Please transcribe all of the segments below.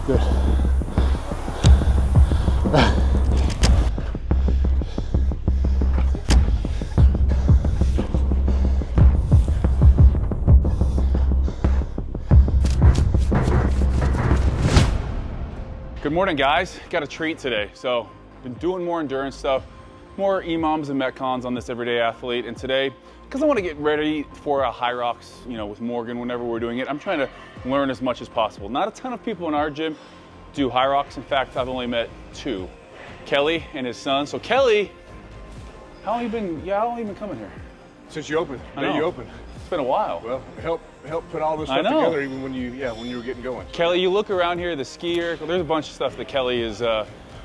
Good. Good morning, guys. Got a treat today. So, been doing more endurance stuff, more EMOMs and Metcons on this everyday athlete. And today, because I want to get ready for a Hyrox, with Morgan whenever we're doing it, I'm trying to learn as much as possible. Not a ton of people in our gym do Hyrox. In fact, I've only met 2, Kelly and his son. So Kelly, how long you been coming here? Since you opened, I know. you opened. It's been a while. Well, help put all this stuff together even when you were getting going. Kelly, you look around here, the SkiErg, there's a bunch of stuff that Kelly is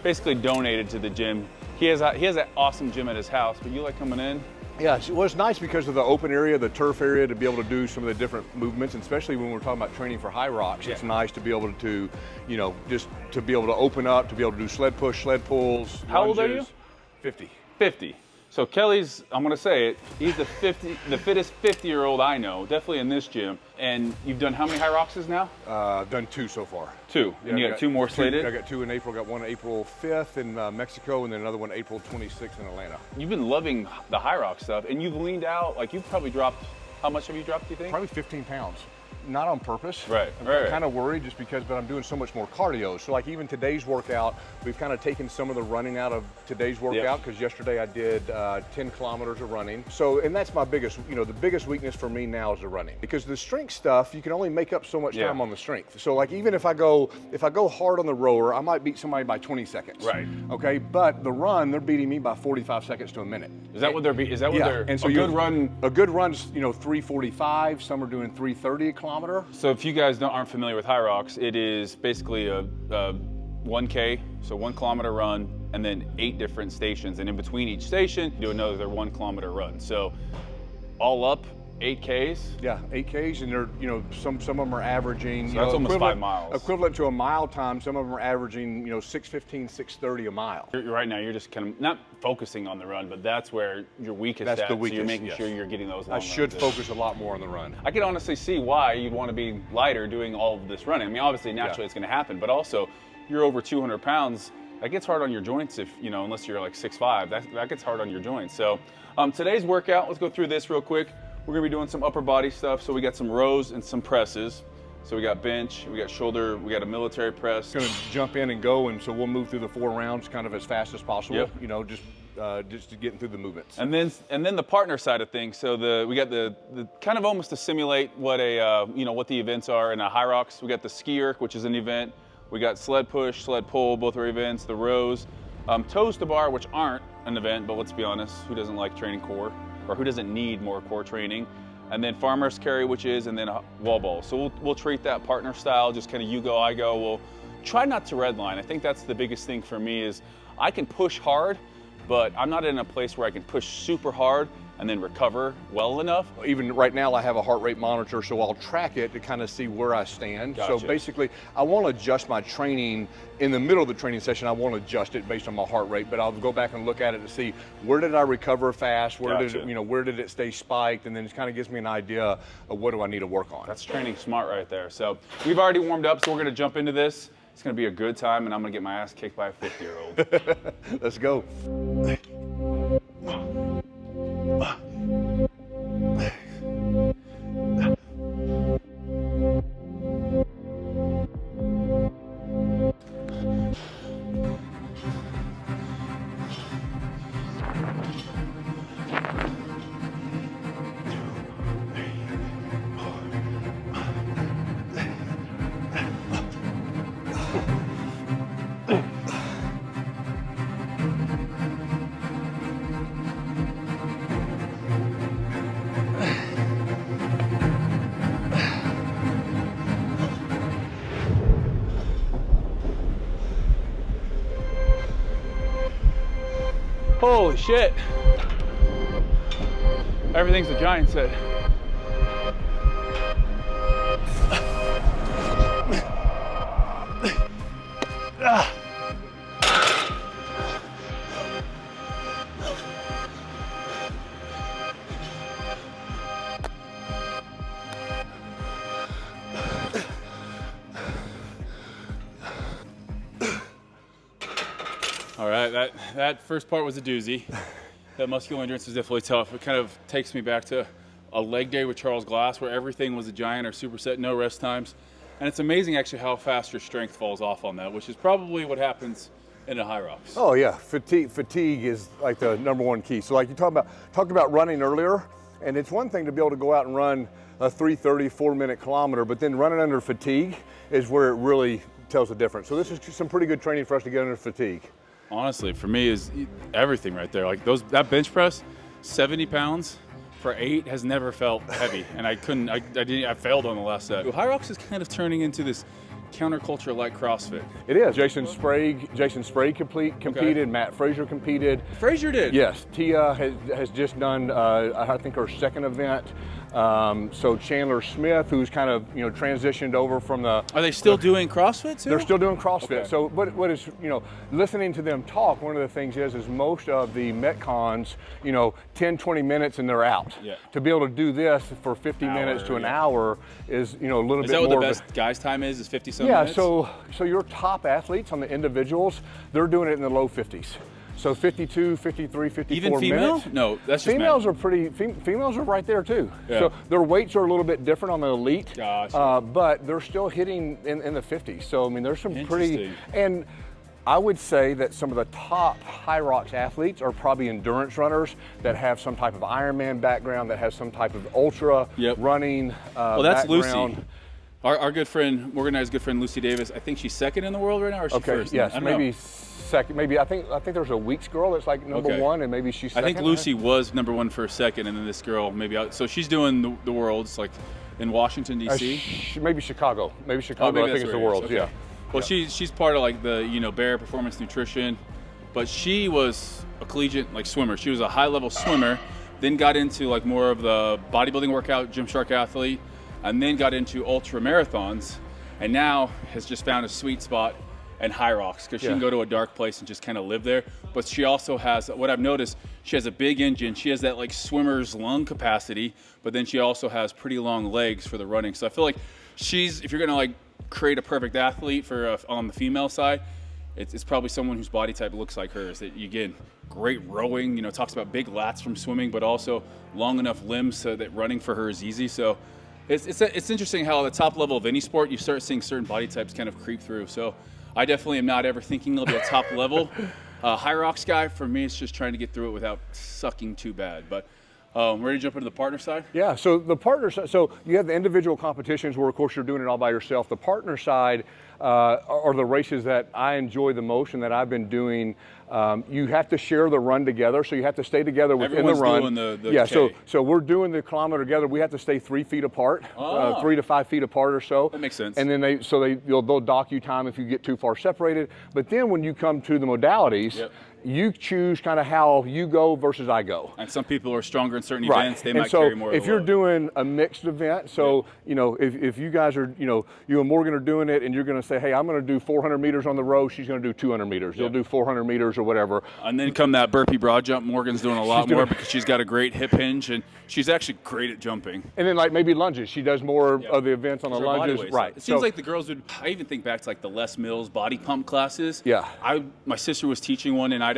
basically donated to the gym. He has an awesome gym at his house, but you like coming in? Yeah, well, it's nice because of the open area, the turf area, to be able to do some of the different movements, and especially when we're talking about training for Hyrox. It's nice to be able to, just to be able to open up, to be able to do sled push, sled pulls. How old are you? 50. 50. So Kelly's, I'm gonna say it, he's the fittest 50-year-old I know, definitely in this gym. And you've done how many Hyroxes now? I've done 2 so far. 2, and you got 2 more slated? I got 2 in April, got one April 5th in Mexico, and then another one April 26th in Atlanta. You've been loving the Hyrox stuff, and you've leaned out, like you've probably dropped, how much have you dropped, do you think? Probably 15 pounds. Not on purpose. Right. I'm kind of worried just because, but I'm doing so much more cardio. So like even today's workout, we've kind of taken some of the running out of today's workout because yesterday I did 10 kilometers of running. So, and that's my biggest, the biggest weakness for me now is the running, because the strength stuff, you can only make up so much time on the strength. So like even if I go hard on the rower, I might beat somebody by 20 seconds. Right. Okay. But the run, they're beating me by 45 seconds to a minute. Is that what they're beating? Is that what they're, and so a good run? A good run's, 3:45, some are doing 3:30 a kilometer. So if you guys aren't familiar with Hyrox, it is basically a 1K, so 1 kilometer run, and then 8 different stations. And in between each station, you do another 1 kilometer run. So all up, 8Ks? Yeah, 8Ks, and they're, some of them are averaging, so that's almost 5 miles. Equivalent to a mile time. Some of them are averaging, 6:15, 6:30 a mile. Right now, you're just kind of not focusing on the run, but that's where you're weakest that's at. The weakest, so you're making sure you're getting those long I should runs focus a lot more on the run. I can honestly see why you'd want to be lighter doing all of this running. I mean, obviously, naturally it's going to happen, but also you're over 200 pounds. That gets hard on your joints if, unless you're like 6'5", that gets hard on your joints. So today's workout, let's go through this real quick. We're gonna be doing some upper body stuff. So we got some rows and some presses. So we got bench, we got shoulder, we got a military press. Gonna jump in and go, and so we'll move through the 4 rounds kind of as fast as possible. Yep. Just to getting through the movements. And then the partner side of things. So we got the kind of almost to simulate what what the events are in a Hyrox. We got the SkiErg, which is an event. We got sled push, sled pull, both are events. The rows, toes to bar, which aren't an event, but let's be honest, who doesn't like training core? Or who doesn't need more core training? And then farmer's carry, which is, and then wall ball. So we'll treat that partner style, just kind of you go, I go. We'll try not to redline. I think that's the biggest thing for me is I can push hard, but I'm not in a place where I can push super hard and then recover well enough. Even right now I have a heart rate monitor, so I'll track it to kind of see where I stand. Gotcha. So basically I want to adjust my training in the middle of the training session. I want to adjust it based on my heart rate, but I'll go back and look at it to see where did I recover fast, where did it stay spiked, and then it kind of gives me an idea of what do I need to work on. That's training smart right there. So we've already warmed up, so we're gonna jump into this. It's gonna be a good time, and I'm gonna get my ass kicked by a 50-year-old. Let's go. Holy shit. Everything's a giant set. All right, that first part was a doozy. That muscular endurance is definitely tough. It kind of takes me back to a leg day with Charles Glass where everything was a giant or superset, no rest times. And it's amazing actually how fast your strength falls off on that, which is probably what happens in a Hyrox. Oh yeah, fatigue is like the #1 key. So like you talked about running earlier, and it's one thing to be able to go out and run a 3:30, 4-minute kilometer, but then running under fatigue is where it really tells the difference. So this is some pretty good training for us to get under fatigue. Honestly, for me is everything right there. Like that bench press, 70 pounds for 8 has never felt heavy, and I failed on the last set. Hyrox is kind of turning into this counterculture like CrossFit. It is. Jason Sprague competed. Okay. Matt Frazier competed. Frazier did? Yes. Tia has just done, I think, her second event. So Chandler Smith, who's kind of transitioned over from the. Are they still doing CrossFit too? They're still doing CrossFit. Okay. So what is listening to them talk? One of the things is most of the Metcons 10-20 minutes and they're out. Yeah. To be able to do this for 50 minutes to an hour is a little bit more. Is that what the best guys' time is? Is 50-some minutes? Yeah. So your top athletes on the individuals, they're doing it in the low 50s. So 52, 53, 54 Even female? minutes. No, that's just females men. Females are right there too. Yeah. So their weights are a little bit different on the elite, Gotcha. but they're still hitting in the 50s. So I mean, there's some pretty. Interesting. And I would say that some of the top Hyrox athletes are probably endurance runners that have some type of Ironman background, that has some type of ultra running. Well, that's background. Lucy. Our good friend, Morganized good friend Lucy Davis. I think she's second in the world right now, or is she first? Yes, maybe second. Maybe I think there's a Weeks girl that's like number 1, and maybe she's second. I think Lucy was number 1 for a second, and then this girl maybe out. So she's doing the worlds like in Washington D.C. Maybe Chicago. Maybe Chicago. Maybe I think it's the worlds. Okay. Yeah. Well, she's part of like the Bear Performance Nutrition, but she was a collegiate swimmer. She was a high level swimmer, then got into like more of the bodybuilding workout, Gymshark athlete, and then got into ultra marathons, and now has just found a sweet spot in Hyrox because she can go to a dark place and just kind of live there. But she also has, what I've noticed, she has a big engine. She has that like swimmer's lung capacity, but then she also has pretty long legs for the running. So I feel like if you're gonna like create a perfect athlete for on the female side, it's probably someone whose body type looks like hers. That you get great rowing, talks about big lats from swimming, but also long enough limbs so that running for her is easy. So it's interesting how at the top level of any sport, you start seeing certain body types kind of creep through. So I definitely am not ever thinking I'll be a top level Hyrox guy. For me, it's just trying to get through it without sucking too bad. But ready to jump into the partner side? Yeah, so the partner side, so you have the individual competitions where of course you're doing it all by yourself. The partner side are the races that I enjoy the most and that I've been doing. You have to share the run together, so you have to stay together within the run. Doing the yeah, K. so we're doing the kilometer together. We have to stay 3 feet apart, 3 to 5 feet apart or so. That makes sense. And then they'll dock you time if you get too far separated. But then when you come to the modalities, you choose kind of how you go versus I go. And some people are stronger in certain events. They might so carry more of if the you're load. doing a mixed event, so if you guys are, you and Morgan are doing it, and you're going to say, hey, I'm going to do 400 meters on the row, she's going to do 200 meters. You'll do 400 meters or whatever. And then come that burpee broad jump, Morgan's doing a lot more because she's got a great hip hinge, and she's actually great at jumping. And then like maybe lunges. She does more of the events on the lunges. Right. It seems like the girls would, I even think back to like the Les Mills body pump classes. Yeah. My sister was teaching one in Idaho.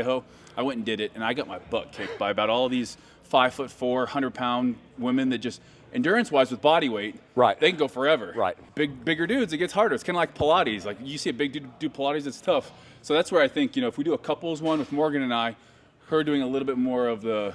I went and did it, and I got my butt kicked by about all these 5'4", 100-pound women that just, endurance-wise with body weight, they can go forever. Right. Bigger dudes, it gets harder. It's kind of like Pilates. Like you see a big dude do Pilates, it's tough. So that's where I think, if we do a couples one with Morgan and I, her doing a little bit more of the,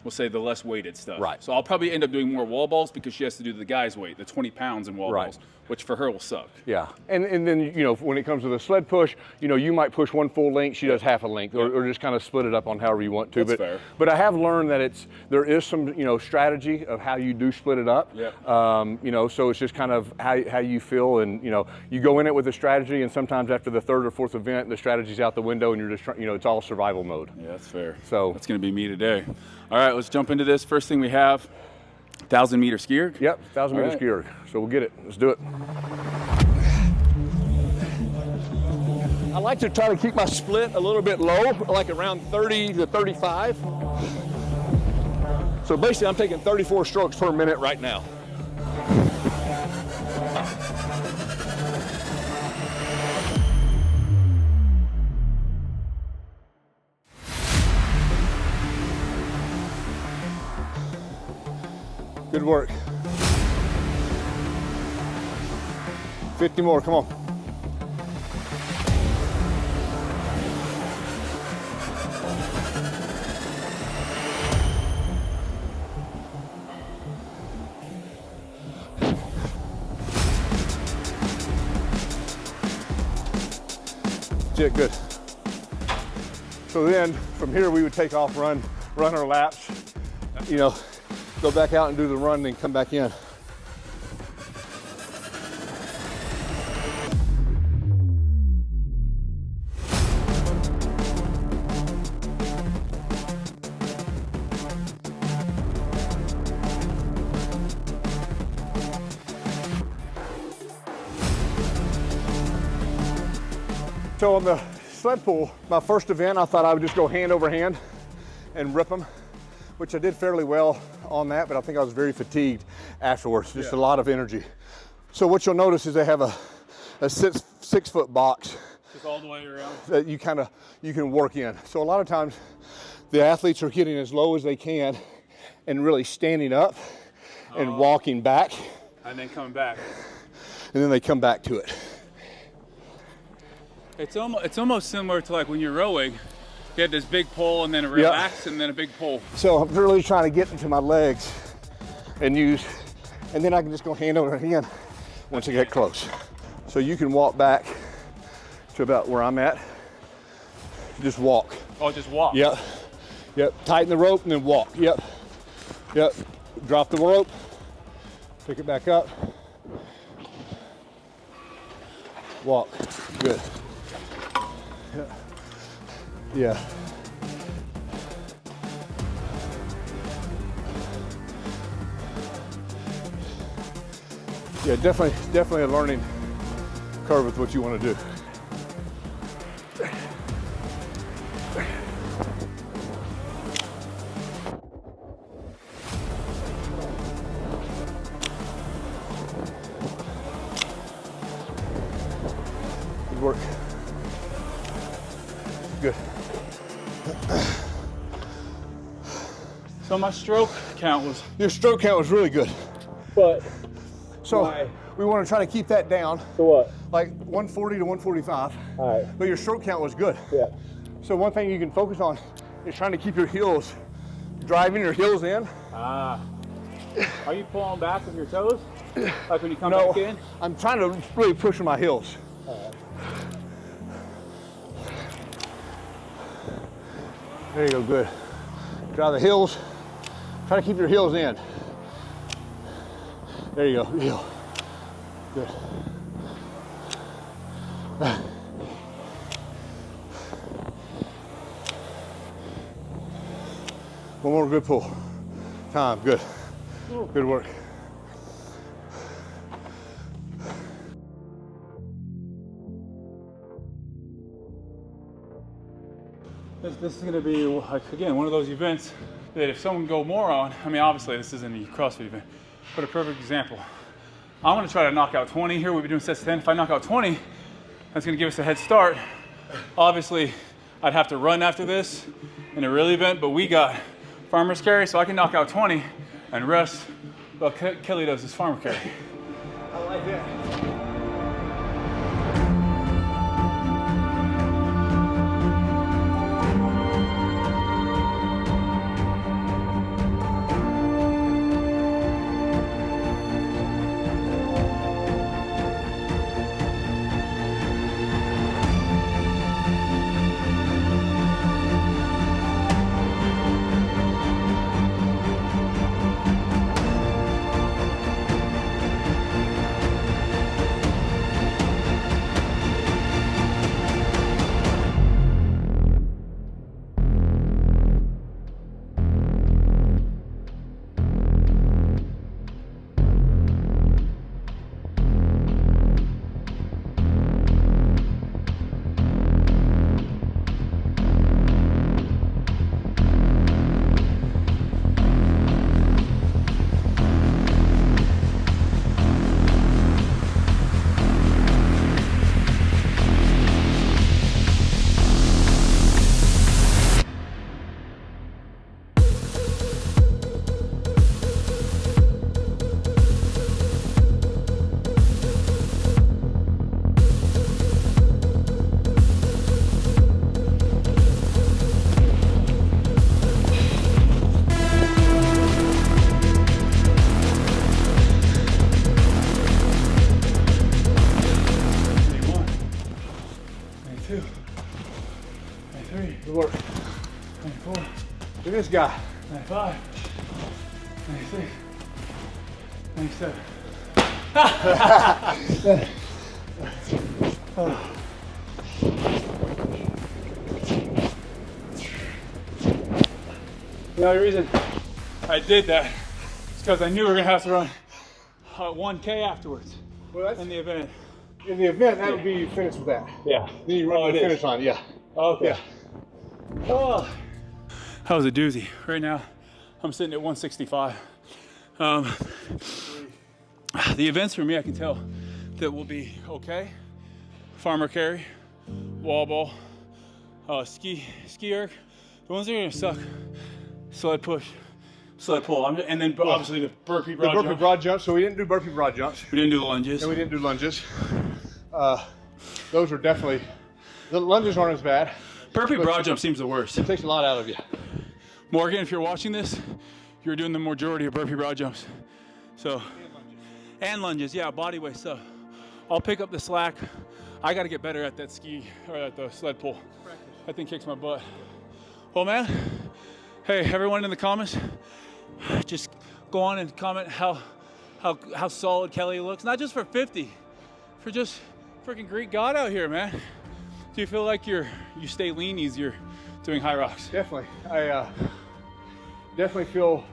we'll say the less weighted stuff. Right. So I'll probably end up doing more wall balls because she has to do the guy's weight, the 20 pounds in wall balls, which for her will suck. Yeah, and then when it comes to the sled push, you might push one full length, she does half a length, or just kind of split it up on however you want to. That's fair. But I have learned that there is some strategy of how you do split it up. Yeah. So it's just kind of how you feel, and you go in it with a strategy, and sometimes after the third or fourth event, the strategy's out the window, and you're just it's all survival mode. Yeah, that's fair. So that's going to be me today. All right, let's jump into this. First thing we have, 1,000-meter SkiErg. Yep, 1,000-meter SkiErg. So we'll get it. Let's do it. I like to try to keep my split a little bit low, like around 30 to 35. So basically, I'm taking 34 strokes per minute right now. Good work. 50 more, come on. Yeah, good. So then from here we would take off, run our laps, you know, go back out and do the run, then come back in. So on the sled pull, my first event, I thought I would just go hand over hand and rip them, which I did fairly well on that, but I think I was very fatigued afterwards, just a lot of energy. So what you'll notice is they have a 6 foot box. Just all the way around. That you can work in. So a lot of times the athletes are getting as low as they can and really standing up and walking back. And then coming back. And then they come back to it. It's almost similar to like when you're rowing, you have this big pull and then a relax and then a big pull. So I'm really trying to get into my legs and then I can just go hand over hand once I get close. So you can walk back to about where I'm at. Just walk. Oh, just walk? Yep. Yep. Tighten the rope and then walk. Yep. Yep. Drop the rope. Pick it back up. Walk. Good. Yeah. Yeah, definitely a learning curve with what you want to do. Good work. Good. So my stroke count was... Your stroke count was really good. But... So we want to try to keep that down. So what? Like 140 to 145. All right. But your stroke count was good. Yeah. So one thing you can focus on is trying to keep your heels, driving your heels in. Ah. Are you pulling back with your toes? Like when you come back in? I'm trying to really push my heels. All right. There you go, good. Drive the heels. Try to keep your heels in. There you go, heel. Good. One more good pull. Time, good. Good work. This is going to be, like, again, one of those events that if someone go more on, I mean, obviously this isn't a CrossFit event, but a perfect example. I'm going to try to knock out 20 here. We've been doing sets of 10. If I knock out 20, that's going to give us a head start. Obviously, I'd have to run after this in a real event, but we got farmer's carry, so I can knock out 20 and rest while Kelly does his farmer carry. I like that. work. 94, Look at this guy. 95, 96, 97. The only reason I did that is because I knew we were gonna have to run 1K afterwards Well, that's in the event. in the event. That would be you finish with that. Yeah. Then you run to the finish line. Yeah. Okay. Yeah. Oh. That was a doozy. Right now, I'm sitting at 165. The events for me, I can tell that will be okay. Farmer carry, wall ball, SkiErg. The ones that are gonna suck. Sled push, sled pull, and then obviously the burpee broad jump. Broad jump. So we didn't do burpee broad jumps. We didn't do the lunges. And we didn't do lunges. Those are definitely, the lunges aren't as bad. Burpee broad jump seems the worst. It takes a lot out of you. Morgan, if you're watching this, you're doing the majority of burpee broad jumps. So, and lunges, yeah, body weight stuff. I'll pick up the slack. I got to get better at that at the sled pull. That thing kicks my butt. Well, man, hey, everyone in the comments, just go on and comment how solid Kelly looks. Not just for 50, for just freaking Greek God out here, man. Do you feel like you stay lean easier doing Hyrox? Definitely. I definitely feel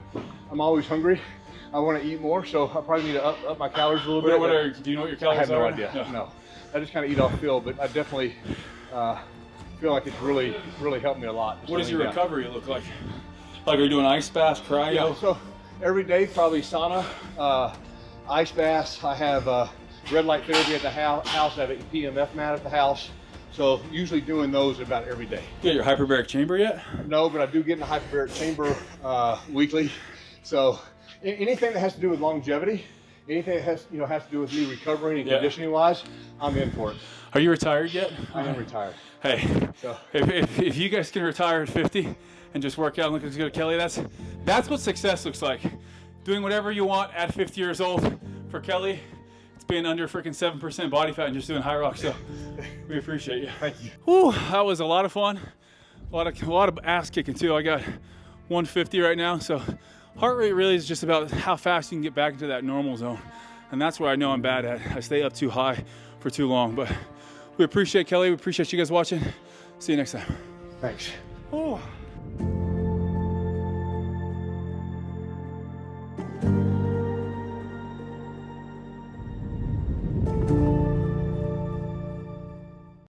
I'm always hungry. I want to eat more, so I probably need to up my calories a little bit. Do you know what your calories are? I have no are? idea. No. I just kind of eat off feel, but I definitely feel like it's really helped me a lot. What does your recovery look like? Like, are you doing ice baths, cryo? Yeah, so every day, probably sauna, ice baths. I have red light therapy at the house. I have an PMF mat at the house. So usually doing those about every day. You got your hyperbaric chamber yet? No, but I do get in the hyperbaric chamber weekly. So anything that has to do with longevity, anything that has to do with me recovering and conditioning wise, I'm in for it. Are you retired yet? I am retired. Hey, so if you guys can retire at 50 and just work out and look as good as Kelly, that's what success looks like. Doing whatever you want at 50 years old. For Kelly, it's being under freaking 7% body fat and just doing Hyrox. So we appreciate you. Thank you. Whew, that was a lot of fun. A lot of ass kicking too. I got 150 right now. So heart rate really is just about how fast you can get back into that normal zone. And that's where I know I'm bad at. I stay up too high for too long. But we appreciate Kelly. We appreciate you guys watching. See you next time. Thanks. Ooh.